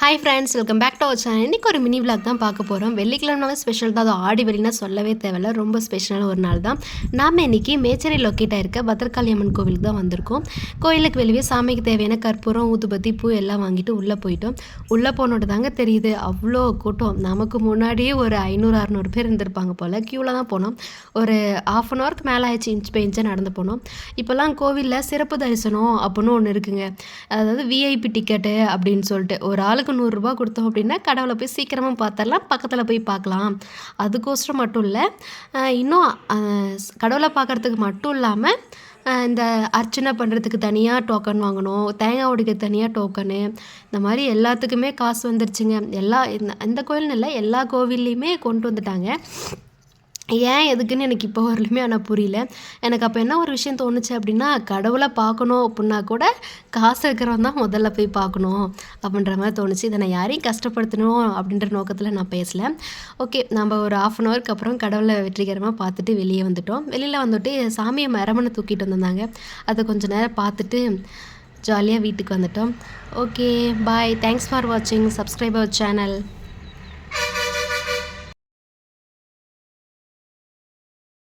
Hi friends, welcome back to our channel. இன்றைக்கி ஒரு mini vlog தான் பார்க்க போகிறோம். வெள்ளிக்கிழமை ஸ்பெஷல் தான். அது ஆடி வெள்ளினா சொல்லவே தேவையில்ல, ரொம்ப ஸ்பெஷலான ஒரு நாள் தான். நாம் இன்றைக்கி மேச்சேரி லொக்கேட் ஆகிருக்க பத்ரகாளி அம்மன் கோவிலுக்கு தான் வந்திருக்கோம். கோயிலுக்கு வெளியே சாமிக்கு தேவையான கற்பூரம், ஊதுபத்தி, பூ எல்லாம் வாங்கிட்டு உள்ளே போயிட்டோம். உள்ளே போனோட்டு தாங்க தெரியுது அவ்வளோ கூட்டம். நமக்கு முன்னாடியே ஒரு 500-600 பேர் இருந்திருப்பாங்க போல். க்யூவில் தான் போனோம். ஒரு 1/2 அன் ஹவருக்கு மேலே ஆயிடுச்சு. இன்ச் பை இன்ச்சாக நடந்து போனோம். இப்போல்லாம் கோவிலில் சிறப்பு தரிசனம் அப்படின்னு ஒன்று இருக்குங்க. அதாவது விஐபி டிக்கெட்டு அப்படின்னு சொல்லிட்டு ஒரு ஆளுக்கு ₹100 கொடுத்தோம் அப்படின்னா கடவுளை போய் சீக்கிரமாக பார்த்துடலாம், பக்கத்தில் போய் பார்க்கலாம். அதுக்கோசரம் மட்டும் இல்லை, இன்னும் கடவுளை பார்க்குறதுக்கு மட்டும் இல்லாமல் இந்த அர்ச்சனை பண்ணுறதுக்கு தனியாக டோக்கன் வாங்கணும், தேங்காய் உடைக்க தனியாக டோக்கனு, இந்த மாதிரி எல்லாத்துக்குமே காசு வந்துருச்சுங்க. இந்த கோயில்னு இல்லை, எல்லா கோவில்லையுமே கொண்டு வந்துட்டாங்க. ஏன் எதுக்குன்னு எனக்கு இப்போ வரலுமே ஆனால் புரியல. எனக்கு அப்போ என்ன ஒரு விஷயம் தோணுச்சு அப்படின்னா, கடவுளை பார்க்கணும் அப்படின்னா கூட காசு இருக்கிறவன் தான் முதல்ல போய் பார்க்கணும் அப்படின்ற மாதிரி தோணுச்சு. இதை நான் யாரையும் கஷ்டப்படுத்தணும் அப்படின்ற நோக்கத்தில் நான் பேசலை. ஓகே, நம்ம ஒரு 1/2 அன் ஹவருக்கு அப்புறம் கடவுளை வெற்றிகரமாக பார்த்துட்டு வெளியே வந்துட்டோம். வெளியில் வந்துட்டு சாமியை மரமனை தூக்கிட்டு வந்திருந்தாங்க. அதை கொஞ்சம் நேரம் பார்த்துட்டு ஜாலியாக வீட்டுக்கு வந்துட்டோம். Okay, bye. தேங்க்ஸ் ஃபார் வாட்சிங். Subscribe our channel.